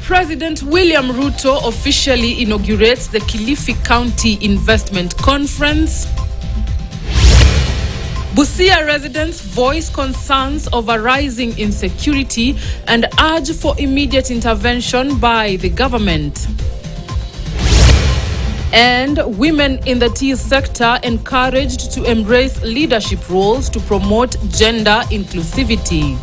President William Ruto officially inaugurates the Kilifi County Investment Conference. Busia residents voice concerns over rising insecurity and urge for immediate intervention by the government. And women in the tea sector encouraged to embrace leadership roles to promote gender inclusivity.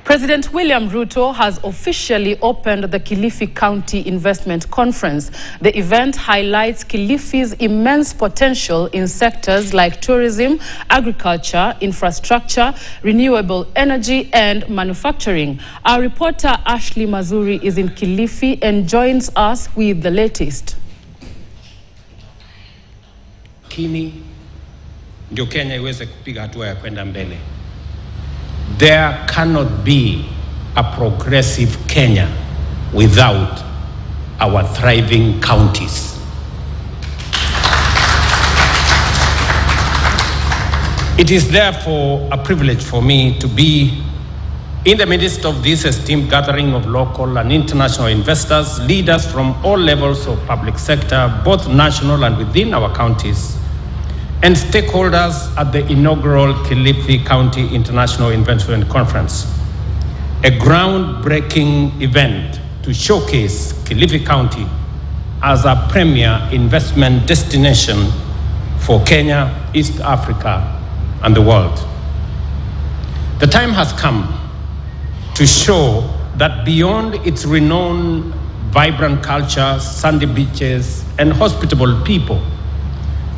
President William Ruto has officially opened the Kilifi County Investment Conference. The event highlights Kilifi's immense potential in sectors like tourism, agriculture, infrastructure, renewable energy, and manufacturing. Our reporter Ashley Mazuri is in Kilifi and joins us with the latest. Kini ndio Kenya iweze kupiga hatua ya kwenda mbele. There cannot be a progressive Kenya without our thriving counties. It is therefore a privilege for me to be in the midst of this esteemed gathering of local and international investors, leaders from all levels of public sector, both national and within our counties, and stakeholders at the inaugural Kilifi County International Investment Conference, a groundbreaking event to showcase Kilifi County as a premier investment destination for Kenya, East Africa, and the world. The time has come to show that beyond its renowned, vibrant culture, sandy beaches, and hospitable people,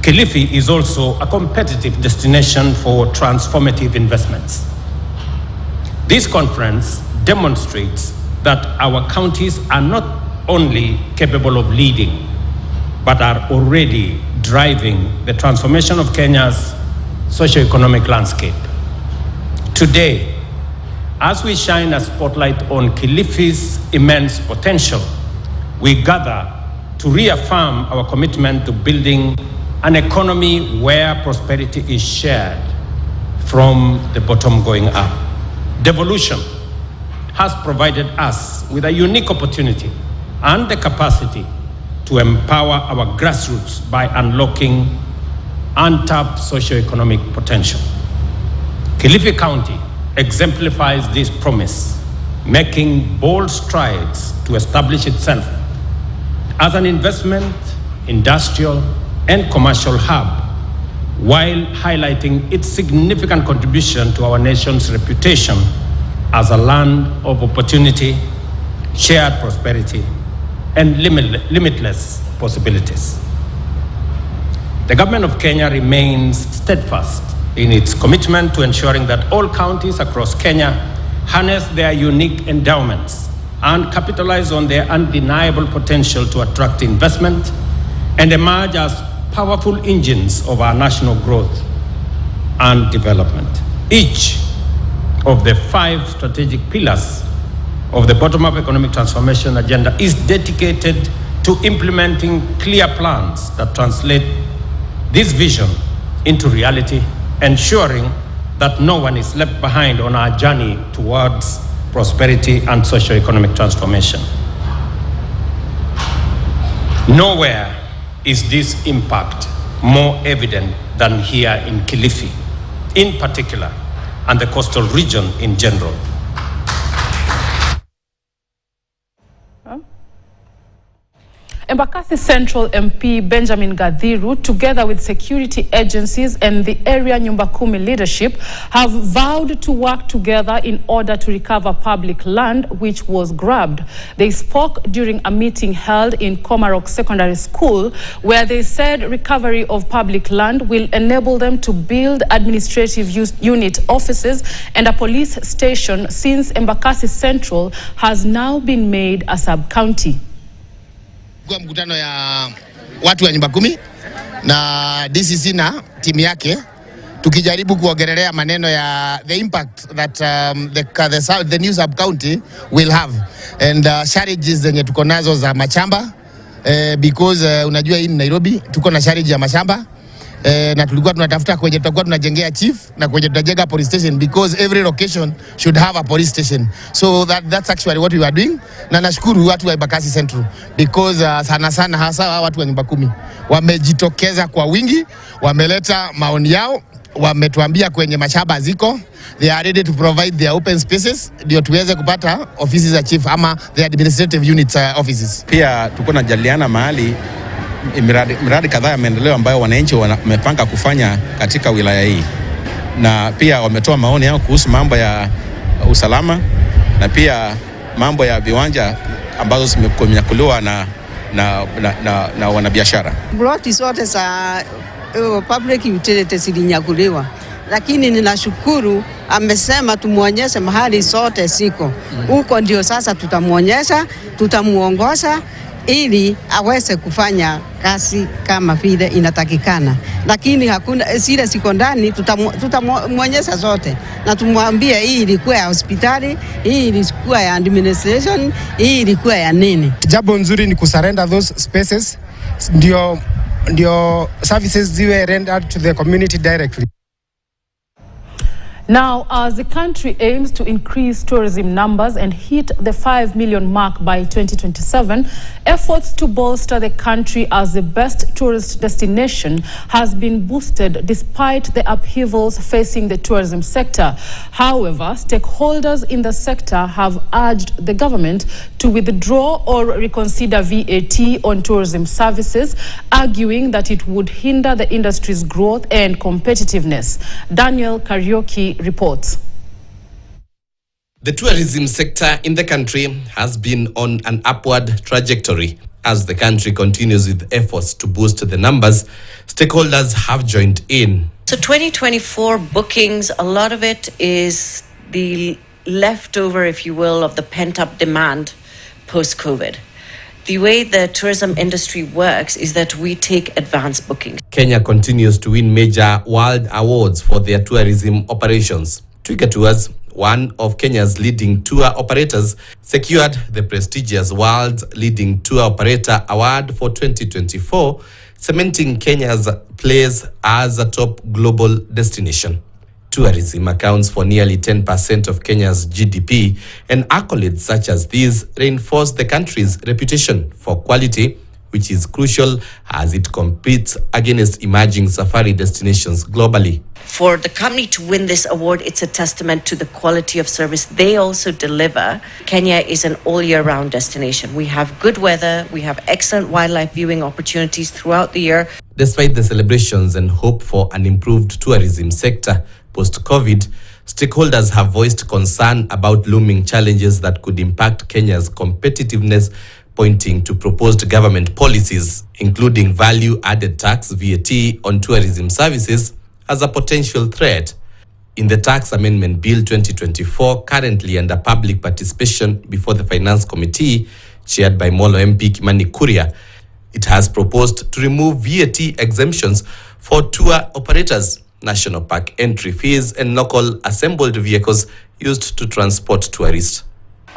Kilifi is also a competitive destination for transformative investments. This conference demonstrates that our counties are not only capable of leading, but are already driving the transformation of Kenya's socio-economic landscape. Today, as we shine a spotlight on Kilifi's immense potential, we gather to reaffirm our commitment to building an economy where prosperity is shared from the bottom going up. Devolution has provided us with a unique opportunity and the capacity to empower our grassroots by unlocking untapped socio-economic potential. Kilifi County exemplifies this promise, making bold strides to establish itself as an investment, industrial, and commercial hub, while highlighting its significant contribution to our nation's reputation as a land of opportunity, shared prosperity, and limitless possibilities. The government of Kenya remains steadfast in its commitment to ensuring that all counties across Kenya harness their unique endowments and capitalize on their undeniable potential to attract investment and emerge as powerful engines of our national growth and development. Each of the 5 strategic pillars of the bottom-up economic transformation agenda is dedicated to implementing clear plans that translate this vision into reality, ensuring that no one is left behind on our journey towards prosperity and socio-economic transformation. Nowhere is this impact more evident than here in Kilifi, in particular, and the coastal region in general. Embakasi Central MP Benjamin Gadhiru, together with security agencies and the area Nyumba Kumi leadership, have vowed to work together in order to recover public land which was grabbed. They spoke during a meeting held in Komarok Secondary School, where they said recovery of public land will enable them to build administrative unit offices and a police station, since Embakasi Central has now been made a sub-county. Kwa mkutano ya watu wa Nyumba Kumi na DCC na timu yake, tukijaribu kuongelea maneno ya the impact that the new sub county will have, and challenges zenye tuko nazo za machamba because unajua hii ni Nairobi, tuko na shortage ya mashamba. Na tulikuwa tunatafuta kwenye tutakuwa tunajengea chief na kwenye tutajenga police station, because every location should have a police station. So that's actually what we are doing. Na nashukuru watu wa Embakasi Central, because sana hasa watu wa nyumba 10 wamejitokeza kwa wingi, wameleta maoni yao, wametuambia kwenye mashamba ziko, they are ready to provide their open spaces ndio tuweze kupata ofisi za chief ama the administrative units offices. Pia tuko na jadiliana mahali miradi kadhaa ya maendeleo ambayo wananchi wamepanga kufanya katika wilaya hii, na pia wametoa maoni yao kuhusu mambo ya usalama na pia mambo ya viwanja ambazo zimekunyakuliwa na wanabiashara. Ploti zote za public utilities zilinyakuliwa, lakini ninashukuru amesema tumuonyeshe mahali zote siko huko, ndio sasa tutamuonyesha, tutamuongoza ili aweze kufanya kazi kama vile inatakikana. Lakini hakuna zile siko ndani, tutamuonyesha zote na tumwambie hii ilikuwa ya hospitali, hii ilikuwa ya administration, hii ilikuwa ya nini. Jambo nzuri ni kusurrender those spaces ndio services ziwe rendered to the community directly. Now, as the country aims to increase tourism numbers and hit the 5 million mark by 2027, efforts to bolster the country as the best tourist destination has been boosted despite the upheavals facing the tourism sector. However, stakeholders in the sector have urged the government to withdraw or reconsider VAT on tourism services, arguing that it would hinder the industry's growth and competitiveness. Daniel Karaoke reports. The tourism sector in the country has been on an upward trajectory. As the country continues with efforts to boost the numbers, stakeholders have joined in. So 2024 bookings, a lot of it is the leftover, if you will, of the pent-up demand post-COVID. The way the tourism industry works is that we take advance bookings. Kenya continues to win major world awards for their tourism operations. Twiga Tours, one of Kenya's leading tour operators, secured the prestigious World's Leading Tour Operator Award for 2024, cementing Kenya's place as a top global destination. Tourism accounts for nearly 10% of Kenya's GDP, and accolades such as these reinforce the country's reputation for quality, which is crucial as it competes against emerging safari destinations globally. For the company to win this award, it's a testament to the quality of service they also deliver. Kenya is an all-year-round destination. We have good weather, we have excellent wildlife viewing opportunities throughout the year. Despite the celebrations and hope for an improved tourism sector post-COVID, stakeholders have voiced concern about looming challenges that could impact Kenya's competitiveness, pointing to proposed government policies, including value-added tax VAT on tourism services, as a potential threat. In the Tax Amendment Bill 2024, currently under public participation before the Finance Committee, chaired by Molo MP Kimani Kuria, it has proposed to remove VAT exemptions for tour operators, national park entry fees, and local assembled vehicles used to transport tourists.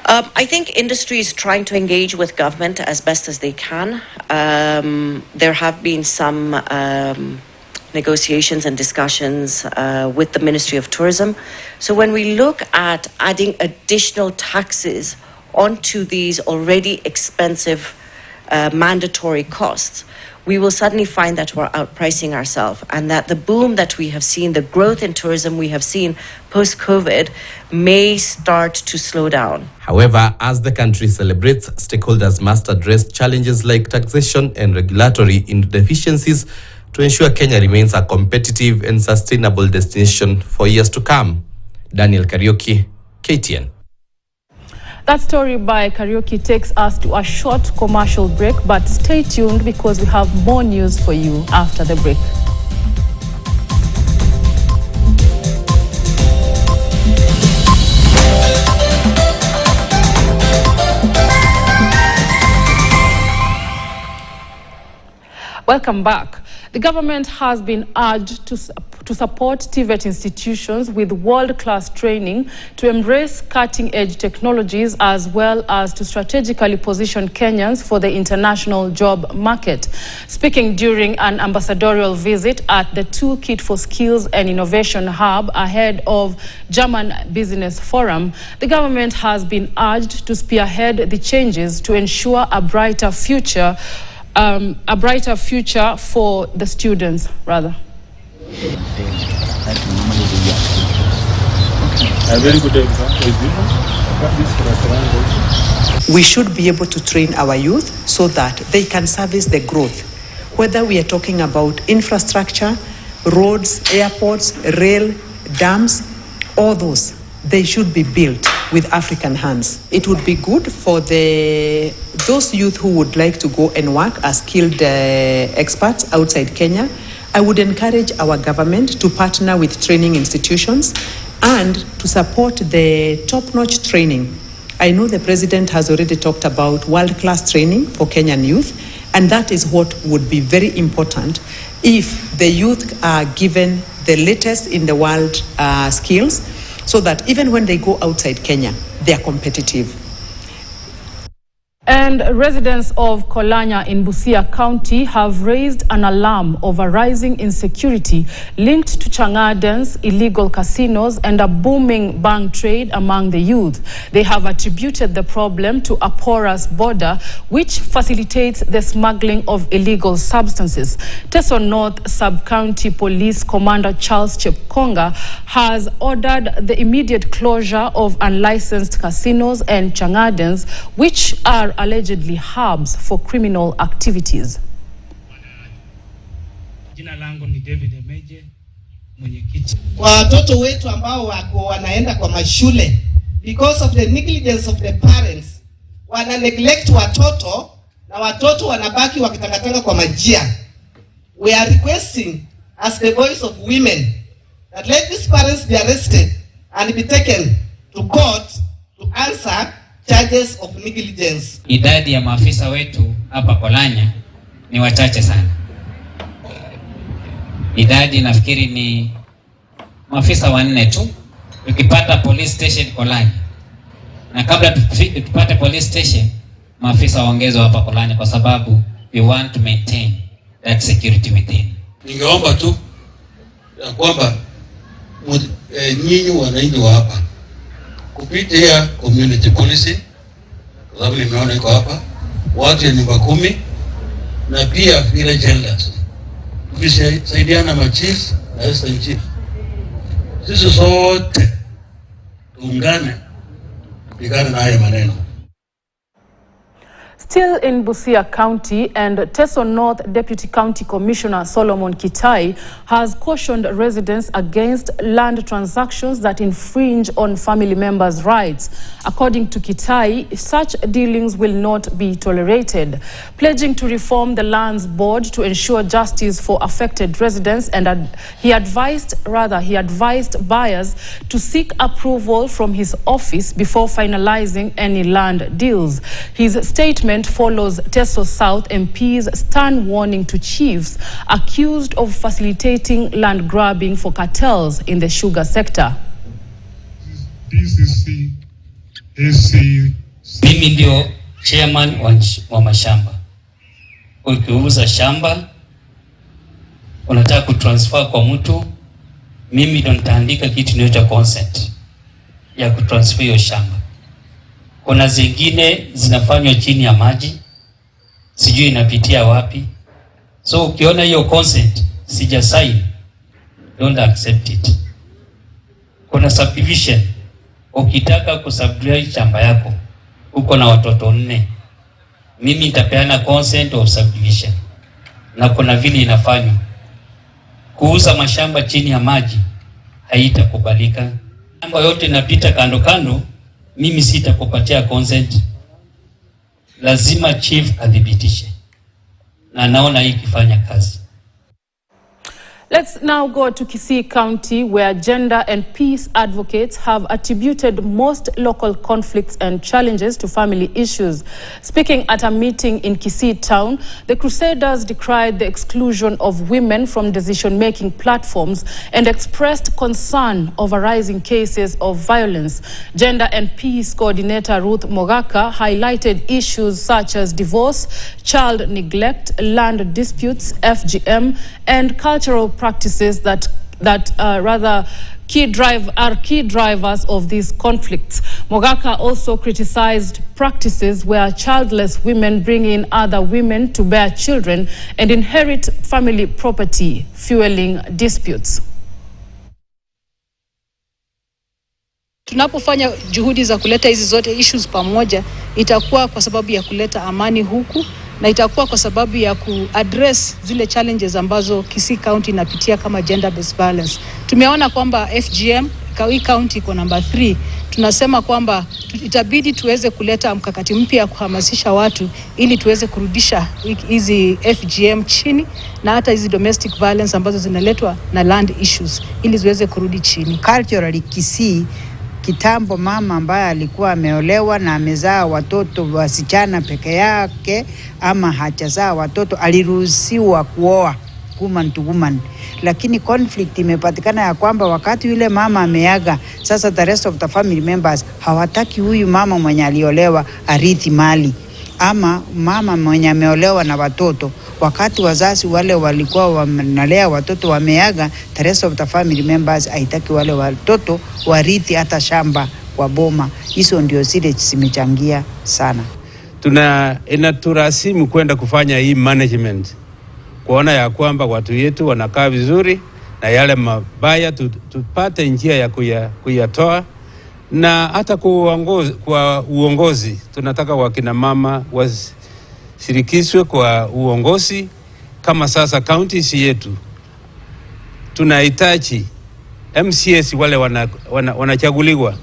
I think industry is trying to engage with government as best as they can. There have been some negotiations and discussions with the Ministry of Tourism. So when we look at adding additional taxes onto these already expensive mandatory costs, we will suddenly find that we're outpricing ourselves, and that the boom that we have seen, the growth in tourism we have seen post-COVID, may start to slow down. However, as the country celebrates, stakeholders must address challenges like taxation and regulatory deficiencies to ensure Kenya remains a competitive and sustainable destination for years to come. Daniel Karaoke, KTN. That story by Karaoke takes us to a short commercial break, but stay tuned because we have more news for you after the break. Welcome back. The government has been urged to support TVET institutions with world-class training to embrace cutting-edge technologies as well as to strategically position Kenyans for the international job market. Speaking during an ambassadorial visit at the Toolkit for Skills and Innovation Hub ahead of German Business Forum, the government has been urged to spearhead the changes to ensure a brighter future for the students, rather. We should be able to train our youth so that they can service the growth. Whether we are talking about infrastructure, roads, airports, rail, dams, all those, they should be built with African hands. It would be good for those youth who would like to go and work as skilled experts outside Kenya. I would encourage our government to partner with training institutions and to support the top-notch training. I know the president has already talked about world-class training for Kenyan youth, and that is what would be very important if the youth are given the latest in the world skills, so that even when they go outside Kenya, they are competitive. And residents of Kolanya in Busia County have raised an alarm over rising insecurity linked to Chang'aden's illegal casinos and a booming bank trade among the youth. They have attributed the problem to a porous border which facilitates the smuggling of illegal substances. Teso North Sub-County Police Commander Charles Chepkonga has ordered the immediate closure of unlicensed casinos and Chang'aden's, which are allegedly hubs for criminal activities. Jina langu ni David Emeje, mwenyekiti. Watoto wetu ambao wanaenda kwa mashule, because of the negligence of the parents, wana neglect watoto na watoto wanabaki wakitangatanga kwa majia. We are requesting as the voice of women that let these parents be arrested and be taken to court to answer charges of negligence. Idadi ya maafisa wetu hapa Kolanya ni wachache sana. Idadi nafikiri ni maafisa 4 tu. Tukipata police station Kolanya. Na kabla tupate police station, maafisa waongezwe hapa Kolanya kwa sababu we want to maintain that security within. Ningeomba tu ya kwamba nyinyi wananchi wa hapa kupitia community policy, kwa sababu nimeona iko hapa watu ya nyumba 10 na pia village elders, tukisaidiana machief na assistant chief, sisi sote tuungane kupigana na haya maneno. Still in Busia County, and Teso North Deputy County Commissioner Solomon Kitai has cautioned residents against land transactions that infringe on family members' rights. According to Kitai, such dealings will not be tolerated, pledging to reform the Lands Board to ensure justice for affected residents, and he advised buyers to seek approval from his office before finalizing any land deals. His statement follows Teso South MP's stern warning to chiefs accused of facilitating land grabbing for cartels in the sugar sector. Mimi ndio chairman wa mashamba. Ukiuza shamba unataka kutransfer kwa mtu, mimi ndo nitaandika kitu inaitwa consent ya kutransfer hiyo shamba. Kuna zingine zinafanywa chini ya maji, sijui inapitia wapi. So ukiona hiyo consent sija sign, don't accept it. Kuna subdivision, ukitaka kusubdivide shamba yako, uko na watoto 4, mimi nitapeana consent of subdivision. Na kuna vile inafanywa. Kuuza mashamba chini ya maji haitakubalika. Shamba yote inapita kando kando, mimi sitakupatia consent. Lazima chief adhibitishe. Na naona hii kifanya kazi. Let's now go to Kisii County, where gender and peace advocates have attributed most local conflicts and challenges to family issues. Speaking at a meeting in Kisii town, the Crusaders decried the exclusion of women from decision-making platforms and expressed concern over rising cases of violence. Gender and peace coordinator Ruth Mogaka highlighted issues such as divorce, child neglect, land disputes, FGM, and cultural practices that are key drivers of these conflicts. Mogaka also criticized practices where childless women bring in other women to bear children and inherit family property, fueling disputes. Tunapofanya juhudi za kuleta hizi zote issues pamoja, itakuwa kwa sababu ya kuleta amani huku, na itakuwa kwa sababu ya kuaddress zile challenges ambazo Kisii County inapitia kama gender based violence. Tumeona kwamba FGM Kisii County iko number 3. Tunasema kwamba itabidi tuweze kuleta mkakati mpya ya kuhamasisha watu ili tuweze kurudisha hizi FGM chini, na hata hizi domestic violence ambazo zinaletwa na land issues ili ziweze kurudi chini. Culturally Kisii, kitambo mama ambaye alikuwa ameolewa na amezaa watoto wasichana peke yake ama hajazaa watoto aliruhusiwa kuoa woman to woman. Lakini conflict imepatikana ya kwamba wakati yule mama ameaga, sasa the rest of the family members hawataki huyu mama mwenye aliolewa arithi mali, ama mama mwenye ameolewa na watoto. Wakati wazazi wale walikuwa wanalea watoto wameaga, the rest of the family members haitaki wale watoto warithi hata shamba kwa boma. Hizo ndio zile zimechangia sana. Inaturasimu kwenda kufanya hii management, kuona ya kwamba watu yetu wanakaa vizuri na yale mabaya tupate njia ya kuyatoa, na hata kwa uongozi tunataka wakina mama wasirikishwe kwa uongozi. Kama sasa counties yetu tunahitaji MCS wale wanachaguliwa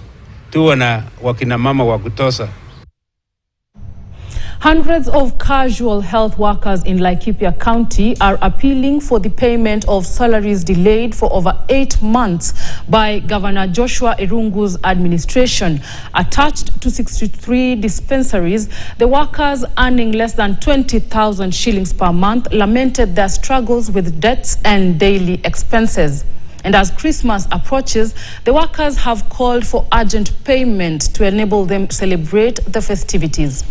tu na wakina mama wa kutosha. Hundreds of casual health workers in Laikipia County are appealing for the payment of salaries delayed for over 8 months by Governor Joshua Irungu's administration. Attached to 63 dispensaries, the workers earning less than 20,000 shillings per month lamented their struggles with debts and daily expenses. And as Christmas approaches, the workers have called for urgent payment to enable them to celebrate the festivities.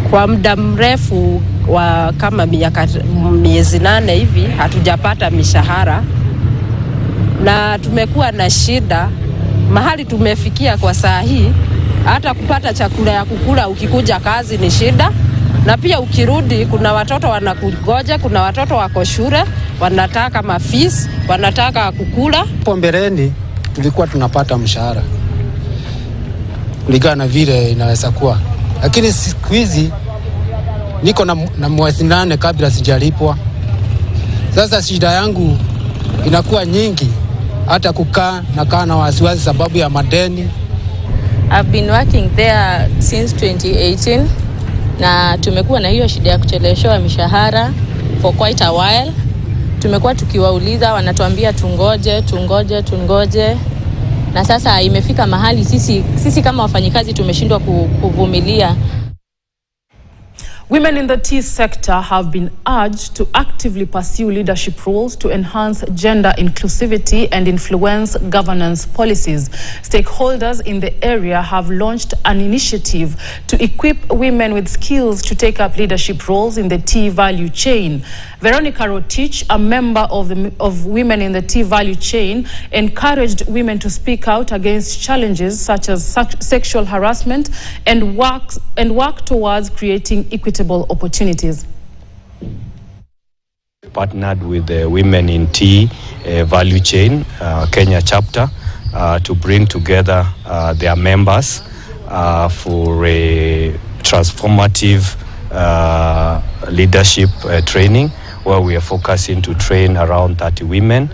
Kwa muda mrefu wa kama miezi 8 hivi hatujapata mishahara, na tumekuwa na shida mahali tumefikia kwa saa hii. Hata kupata chakula ya kukula ukikuja kazi ni shida, na pia ukirudi kuna watoto wanakugoja, kuna watoto wako shule wanataka mafees, wanataka kukula. Hapo mbeleni tulikuwa tunapata mshahara kulingana na vile inaweza kuwa, lakini siku hizi niko na mwezi 8 kabla sijalipwa. Sasa shida yangu inakuwa nyingi, hata kukaa na wasiwasi sababu ya madeni. I've been working there since 2018. Na tumekuwa na hiyo shida ya kucheleweshwa mishahara for quite a while. Tumekuwa tukiwauliza, wanatuambia tungoje. Na sasa imefika mahali sisi kama wafanyikazi tumeshindwa kuvumilia. Women in the tea sector have been urged to actively pursue leadership roles to enhance gender inclusivity and influence governance policies. Stakeholders in the area have launched an initiative to equip women with skills to take up leadership roles in the tea value chain. Veronica Rotich, a member of Women in the Tea Value Chain, encouraged women to speak out against challenges such as sexual harassment and work towards creating equitable opportunities. Partnered with the Women in Tea Value Chain Kenya chapter to bring together their members for a transformative leadership training, where we are focusing to train around 30 women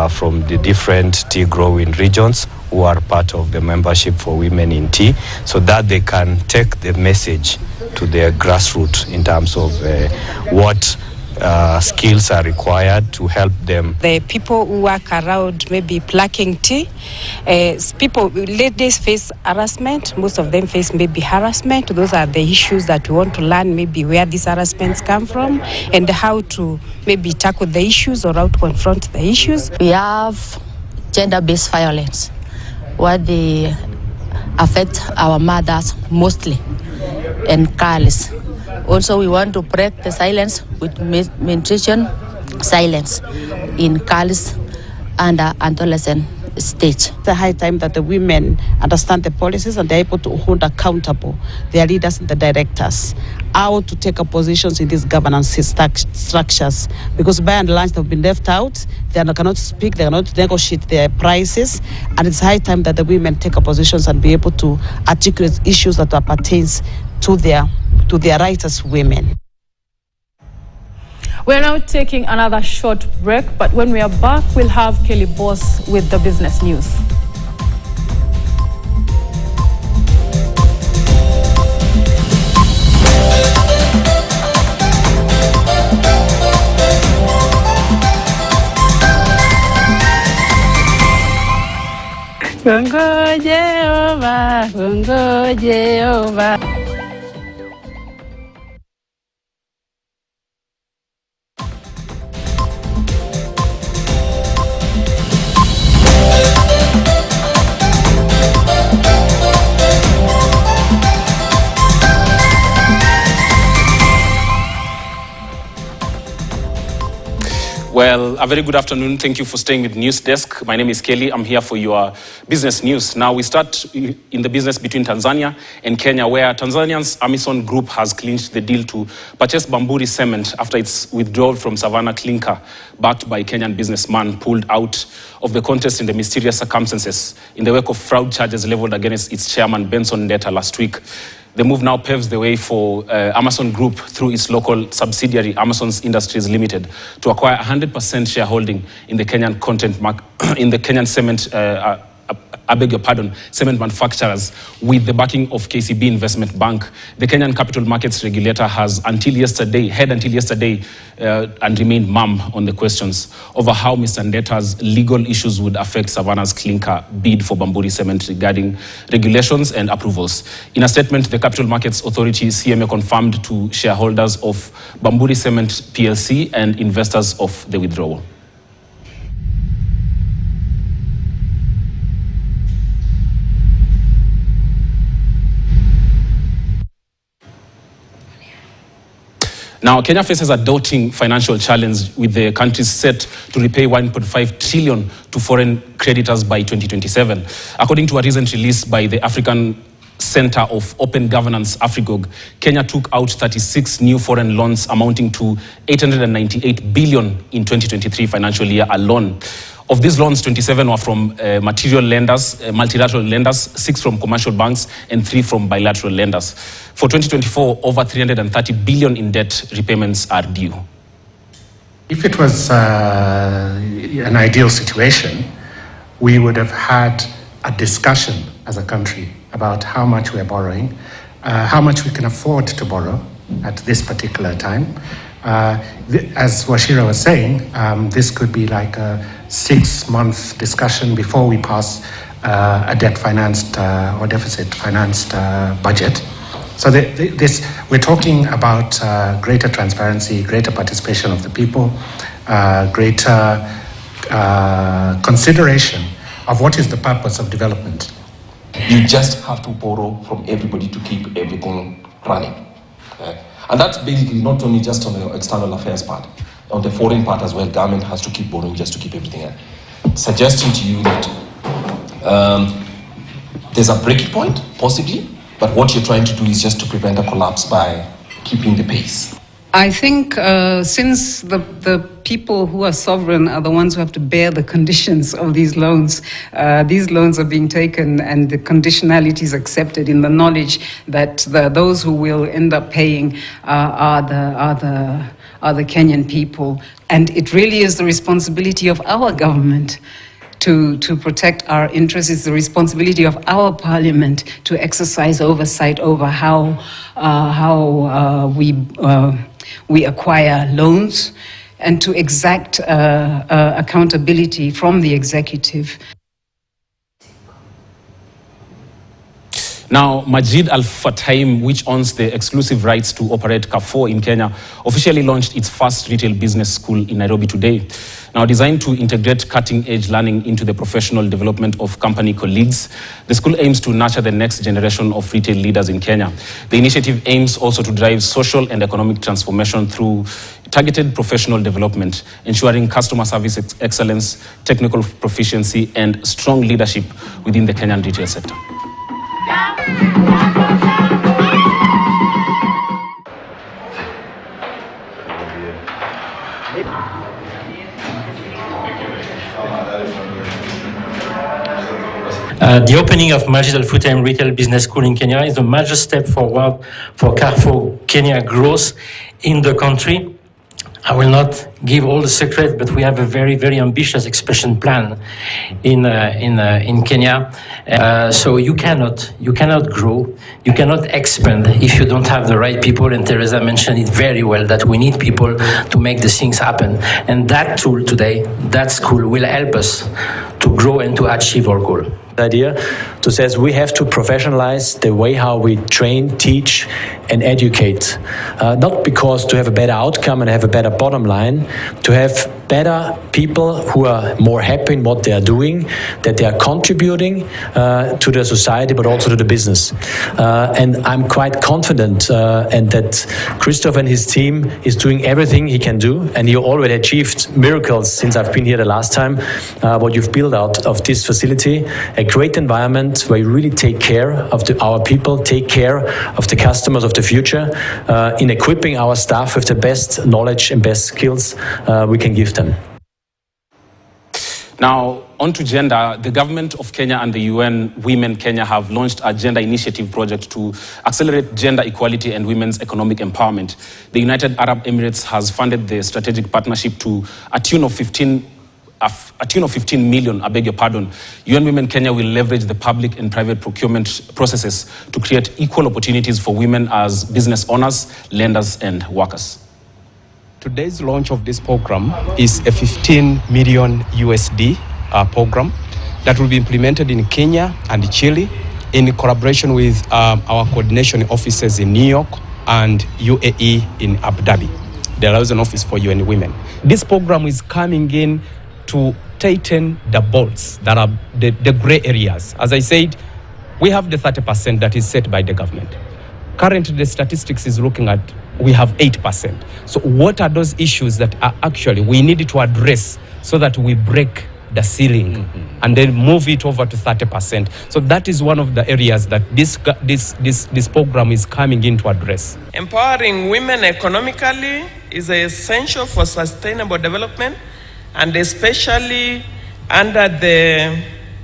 from the different tea growing regions who are part of the membership for women in tea, so that they can take the message to their grassroots in terms of what skills are required to help them. The people who work around maybe plucking tea, ladies face harassment, most of them face maybe harassment. Those are the issues that we want to learn, maybe where these harassments come from and how to maybe tackle the issues or how to confront the issues. We have gender-based violence, what they affect our mothers mostly, and girls. Also, we want to break the silence with menstruation silence in girls and adolescent stage. It's a high time that the women understand the policies and they're able to hold accountable their leaders and the directors, how to take up positions in these governance structures. Because by and large, they've been left out. They cannot speak, they cannot negotiate their prices. And it's high time that the women take up positions and be able to articulate issues that pertains to their rights as women. We're now taking another short break, but when we are back, we'll have Kelly Boss with the business news. Gongo Jehovah, Gongo Jehovah. Well, a very good afternoon. Thank you for staying with News Desk. My name is Kelly. I'm here for your business news. Now, we start in the business between Tanzania and Kenya, where Tanzania's Amazon Group has clinched the deal to purchase Bamburi cement after its withdrawal from Savannah clinker, backed by Kenyan businessman, pulled out of the contest in the mysterious circumstances in the wake of fraud charges leveled against its chairman, Benson Ndeta, last week. The move now paves the way for Amazon Group through its local subsidiary, Amazon Industries Limited, to acquire 100% shareholding in the Kenyan cement manufacturers with the backing of KCB Investment Bank. The Kenyan Capital Markets Regulator had until yesterday and remained mum on the questions over how Mr. Ndeta's legal issues would affect Savannah's clinker bid for Bamburi cement regarding regulations and approvals. In a statement, the Capital Markets Authority, CMA, confirmed to shareholders of Bamburi Cement PLC and investors of the withdrawal. Now, Kenya faces a daunting financial challenge, with the country set to repay 1.5 trillion to foreign creditors by 2027. According to a recent release by the African Center of Open Governance, AFRIGOG, Kenya took out 36 new foreign loans amounting to 898 billion in 2023 financial year alone. Of these loans, 27 were from multilateral lenders, 6 from commercial banks, and 3 from bilateral lenders. For 2024, over 330 billion in debt repayments are due. If it was an ideal situation, we would have had a discussion as a country about how much we're borrowing, how much we can afford to borrow at this particular time. As Washira was saying, this could be like a 6-month discussion before we pass a debt-financed or deficit-financed budget. So we're talking about greater transparency, greater participation of the people, greater consideration of what is the purpose of development. You just have to borrow from everybody to keep everything running. And that's basically not only just on the external affairs part, on the foreign part as well. Government has to keep borrowing just to keep everything in. Suggesting to you that there's a breaking point, possibly, but what you're trying to do is just to prevent a collapse by keeping the pace. I think since the people who are sovereign are the ones who have to bear the conditions of these loans are being taken and the conditionalities accepted in the knowledge that those who will end up paying are are the Kenyan people. And it really is the responsibility of our government to protect our interests. It's the responsibility of our parliament to exercise oversight over how we acquire loans and to exact accountability from the executive. Now, Majid Al Fataim, which owns the exclusive rights to operate Carrefour in Kenya, officially launched its first retail business school in Nairobi today. Now, designed to integrate cutting-edge learning into the professional development of company colleagues, the school aims to nurture the next generation of retail leaders in Kenya. The initiative aims also to drive social and economic transformation through targeted professional development, ensuring customer service excellence, technical proficiency, and strong leadership within the Kenyan retail sector. The opening of Majid Al Futaim Retail Business School in Kenya is a major step forward for Carrefour Kenya growth in the country. I will not give all the secrets, but we have a very, very ambitious expansion plan in Kenya. So you cannot grow, you cannot expand if you don't have the right people. And Teresa mentioned it very well, that we need people to make the things happen. And that tool today, that school, will help us to grow and to achieve our goal. Idea to say we have to professionalize the way how we train, teach, and educate. Not because to have a better outcome and have a better bottom line, to have better people who are more happy in what they are doing, that they are contributing to the society, but also to the business. And I'm quite confident and that Christoph and his team is doing everything he can do, and he already achieved miracles since I've been here the last time. What you've built out of this facility, a great environment where you really take care of our people, take care of the customers of the future, in equipping our staff with the best knowledge and best skills we can give them. Now, on to gender. The government of Kenya and the UN Women Kenya have launched a gender initiative project to accelerate gender equality and women's economic empowerment. The United Arab Emirates has funded the strategic partnership to a tune of 15 million, UN Women Kenya will leverage the public and private procurement processes to create equal opportunities for women as business owners, lenders, and workers. Today's launch of this program is a 15 million USD program that will be implemented in Kenya and Chile in collaboration with our coordination offices in New York and UAE in Abu Dhabi. There is an office for UN Women. This program is coming in to tighten the bolts that are the gray areas. As I said, we have the 30% that is set by the government. Currently, the statistics is looking at we have 8%. So what are those issues that are actually we need to address so that we break the ceiling and then move it over to 30%? So that is one of the areas that this program is coming in to address. Empowering women economically is essential for sustainable development, and especially under the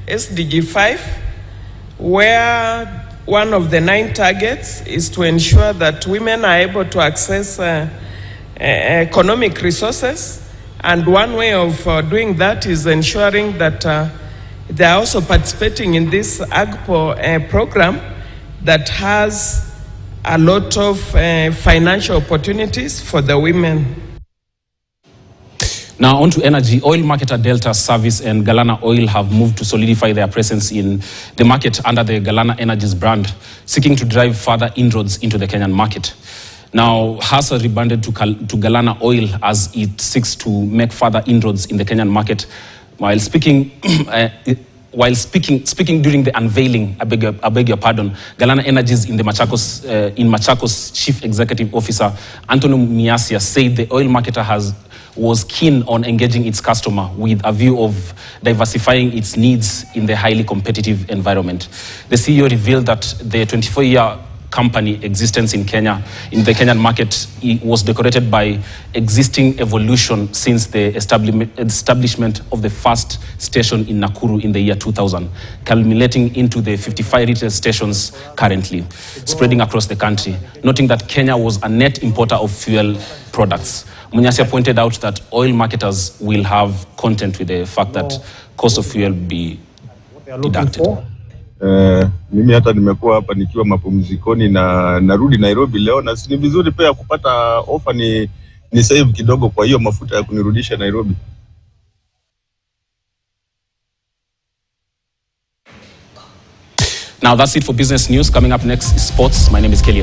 SDG 5, where one of the 9 targets is to ensure that women are able to access economic resources. And one way of doing that is ensuring that they are also participating in this AGPO program that has a lot of financial opportunities for the women. Now on to energy. Oil marketer Delta Service and Galana Oil have moved to solidify their presence in the market under the Galana Energies brand, seeking to drive further inroads into the Kenyan market. Now, Hasa rebranded to Galana Oil as it seeks to make further inroads in the Kenyan market. While speaking during the unveiling, I beg your pardon, Galana Energies in Machakos Chief Executive Officer Antonio Miasia said the oil marketer was keen on engaging its customer with a view of diversifying its needs in the highly competitive environment. The CEO revealed that the 24-year company existence in Kenya, in the Kenyan market, was decorated by existing evolution since the establishment of the first station in Nakuru in the year 2000, culminating into the 55 retail stations currently, spreading across the country, noting that Kenya was a net importer of fuel products. Munyasia pointed out that oil marketers will have content with the fact that cost of fuel be deducted. Mimi hata nimekuwa hapa nikiwa mapumzikoni na narudi Nairobi leo, na ni vizuri pia kupata offer ni save kidogo kwa hiyo mafuta ya kunirudisha Nairobi. Now that's it for business news. Coming up next is sports. My name is Kelly.